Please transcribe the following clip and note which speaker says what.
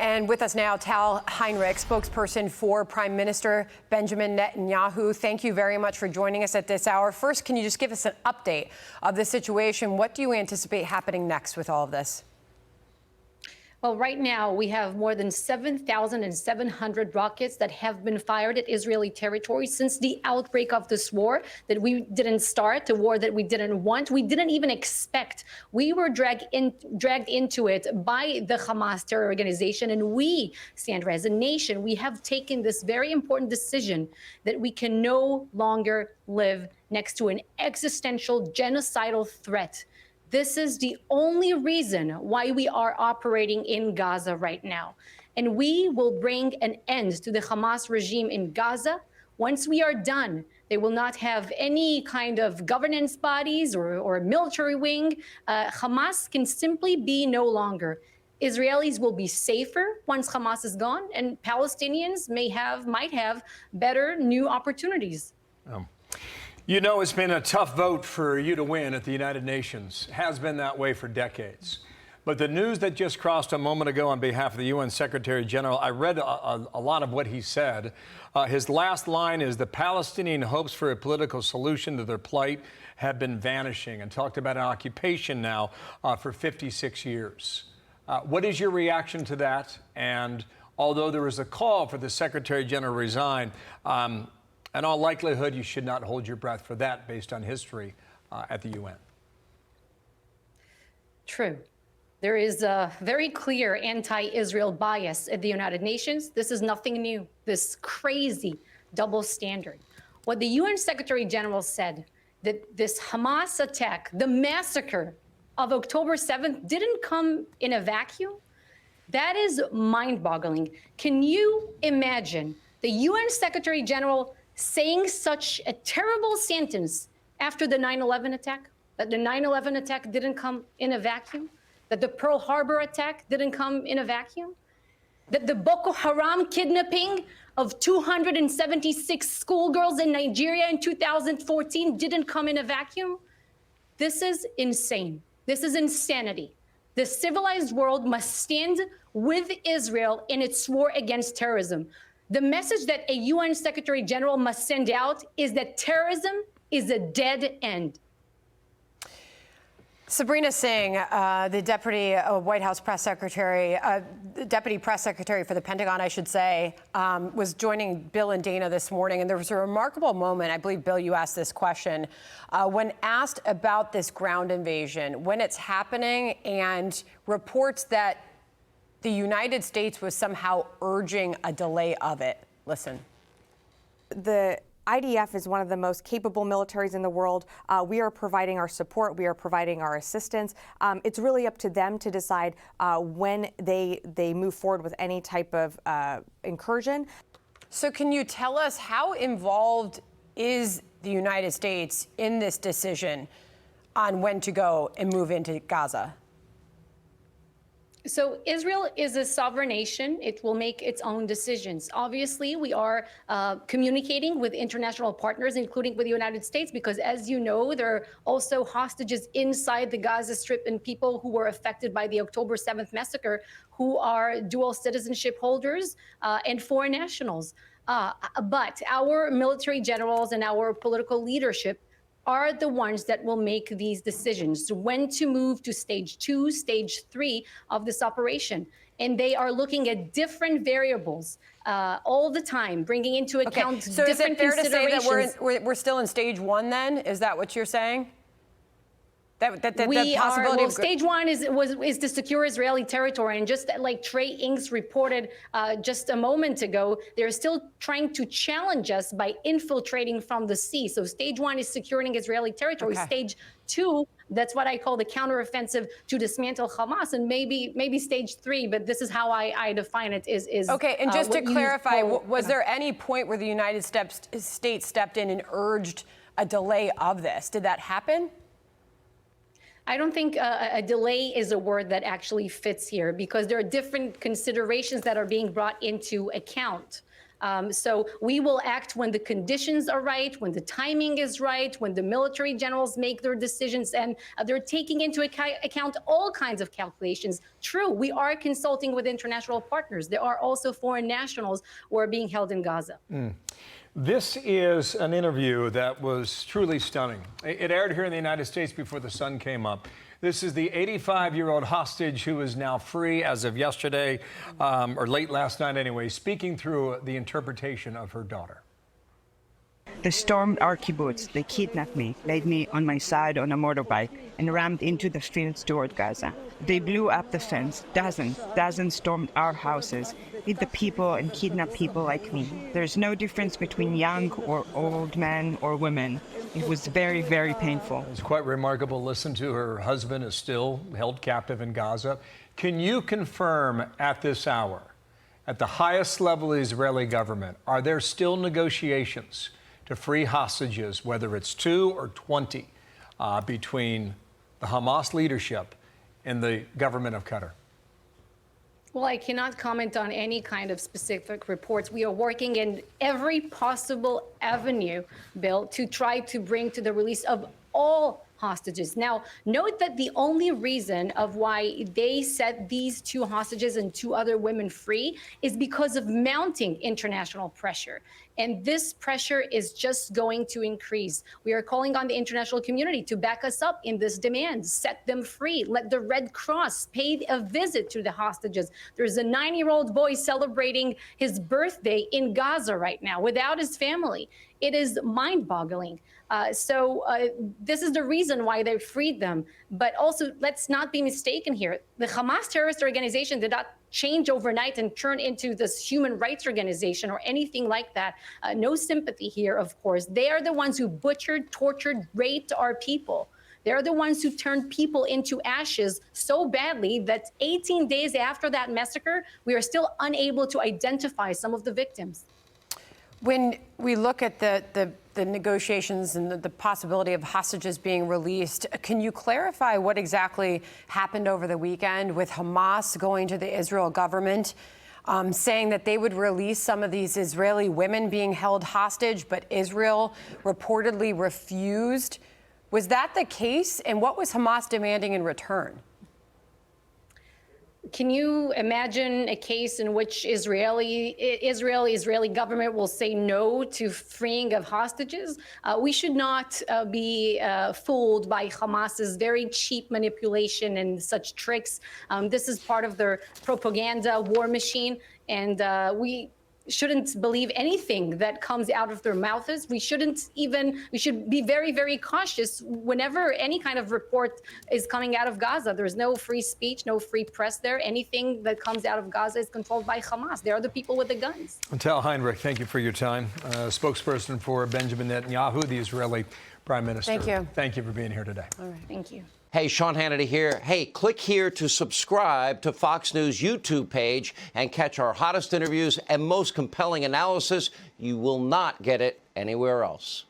Speaker 1: And with us now, Tal Heinrich, spokesperson for Prime Minister Benjamin Netanyahu. Thank you very much for joining us at this hour. First, can you just give us an update of the situation? What do you anticipate happening next with all of this?
Speaker 2: Well, right now, we have more than 7,700 rockets that have been fired at Israeli territory since the outbreak of this war that we didn't start, a war that we didn't want, we didn't even expect. We were dragged into it by the Hamas terror organization. And we, Sandra, as a nation, we have taken this very important decision that we can no longer live next to an existential genocidal threat. This is the only reason why we are operating in Gaza right now. And we will bring an end to the Hamas regime in Gaza. Once we are done, they will not have any kind of governance bodies or military wing. Hamas can simply be no longer. Israelis will be safer once Hamas is gone, and Palestinians might have better new opportunities.
Speaker 3: You know, it's been a tough vote for you to win at the United Nations. Has been that way for decades. But the news that just crossed a moment ago on behalf of the UN Secretary General, I read a lot of what he said. His last line is the Palestinian hopes for a political solution to their plight have been vanishing, and talked about an occupation now for 56 years. What is your reaction to that? And although there was a call for the Secretary General to resign, in all likelihood, you should not hold your breath for that based on history at the UN.
Speaker 2: True. There is a very clear anti-Israel bias at the United Nations. This is nothing new, this crazy double standard. What the UN Secretary General said, that this Hamas attack, the massacre of October 7th, didn't come in a vacuum, that is mind-boggling. Can you imagine the UN Secretary General saying such a terrible sentence after the 9/11 attack, that the 9/11 attack didn't come in a vacuum, that the Pearl Harbor attack didn't come in a vacuum, that the Boko Haram kidnapping of 276 schoolgirls in Nigeria in 2014 didn't come in a vacuum? This is insane. This is insanity. The civilized world must stand with Israel in its war against terrorism. The message that a UN Secretary General must send out is that terrorism is a dead end.
Speaker 1: Sabrina Singh, the Deputy White House Press Secretary, Deputy Press Secretary for the Pentagon, I should say, was joining Bill and Dana this morning. And there was a remarkable moment, I believe, Bill, you asked this question, when asked about this ground invasion, when it's happening, and reports that the United States was somehow urging a delay of it. Listen.
Speaker 4: The IDF is one of the most capable militaries in the world. We are providing our support. We are providing our assistance. It's really up to them to decide when they move forward with any type of incursion.
Speaker 1: So can you tell us how involved is the United States in this decision on when to go and move into Gaza?
Speaker 2: So Israel is a sovereign nation. It will make its own decisions. Obviously, we are communicating with international partners, including with the United States, because, as you know, there are also hostages inside the Gaza Strip and people who were affected by the October 7th massacre who are dual citizenship holders and foreign nationals. But our military generals and our political leadership are the ones that will make these decisions when to move to stage 2, stage 3 of this operation. And they are looking at different variables all the time, bringing into account
Speaker 1: so
Speaker 2: different considerations.
Speaker 1: So is it fair to say that we're still in stage 1 then? Is that what you're saying?
Speaker 2: Stage 1 is to secure Israeli territory, and just like Trey Inks reported just a moment ago, they're still trying to challenge us by infiltrating from the sea. So stage 1 is securing Israeli territory. Okay. Stage 2, that's what I call the counteroffensive to dismantle Hamas, and maybe stage 3, but this is how I define it. Is
Speaker 1: okay. And just to clarify, was there any point where the United States stepped in and urged a delay of this? Did that happen?
Speaker 2: I don't think a delay is a word that actually fits here, because there are different considerations that are being brought into account. So we will act when the conditions are right, when the timing is right, when the military generals make their decisions, and they're taking into account all kinds of calculations. True, we are consulting with international partners. There are also foreign nationals who are being held in Gaza.
Speaker 3: This is an interview that was truly stunning. It aired here in the United States before the sun came up. This is the 85-year-old hostage who is now free as of yesterday, or late last night anyway, speaking through the interpretation of her daughter.
Speaker 5: They stormed our kibbutz, they kidnapped me, laid me on my side on a motorbike, and rammed into the streets toward Gaza. They blew up the fence, dozens stormed our houses, hit the people and kidnapped people like me. There's no difference between young or old men or women. It was very, very painful.
Speaker 3: It's quite remarkable. Listen to her husband is still held captive in Gaza. Can you confirm at this hour, at the highest level of the Israeli government, are there still negotiations to free hostages, whether it's 2 or 20, between the Hamas leadership and the government of Qatar?
Speaker 2: Well, I cannot comment on any kind of specific reports. We are working in every possible avenue, Bill, to try to bring to the release of all hostages. Now, note that the only reason of why they set these 2 hostages and 2 other women free is because of mounting international pressure. And this pressure is just going to increase. We are calling on the international community to back us up in this demand. Set them free. Let the Red Cross pay a visit to the hostages. There's a 9-year-old boy celebrating his birthday in Gaza right now without his family. It is mind-boggling. So this is the reason why they freed them. But also, let's not be mistaken here. The Hamas terrorist organization did not change overnight and turn into this human rights organization or anything like that. No sympathy here, of course. They are the ones who butchered, tortured, raped our people. They're the ones who turned people into ashes so badly that 18 days after that massacre, we are still unable to identify some of the victims.
Speaker 1: When we look at the negotiations and the possibility of hostages being released, can you clarify what exactly happened over the weekend with Hamas going to the Israel government, saying that they would release some of these Israeli women being held hostage, but Israel reportedly refused? Was that the case? And what was Hamas demanding in return?
Speaker 2: Can you imagine a case in which Israeli government will say no to freeing of hostages? We should not be fooled by Hamas's very cheap manipulation and such tricks. This is part of their propaganda war machine, and we shouldn't believe anything that comes out of their mouths. We should be very, very cautious whenever any kind of report is coming out of Gaza. There's no free speech, no free press there. Anything that comes out of Gaza is controlled by Hamas. They are the people with the guns.
Speaker 3: Tal Heinrich, thank you for your time. Spokesperson for Benjamin Netanyahu, the Israeli Prime Minister.
Speaker 1: Thank you.
Speaker 3: Thank you for being here today.
Speaker 1: All right.
Speaker 2: Thank you.
Speaker 6: Hey, Sean Hannity here. Hey, click here to subscribe to Fox News YouTube page and catch our hottest interviews and most compelling analysis. You will not get it anywhere else.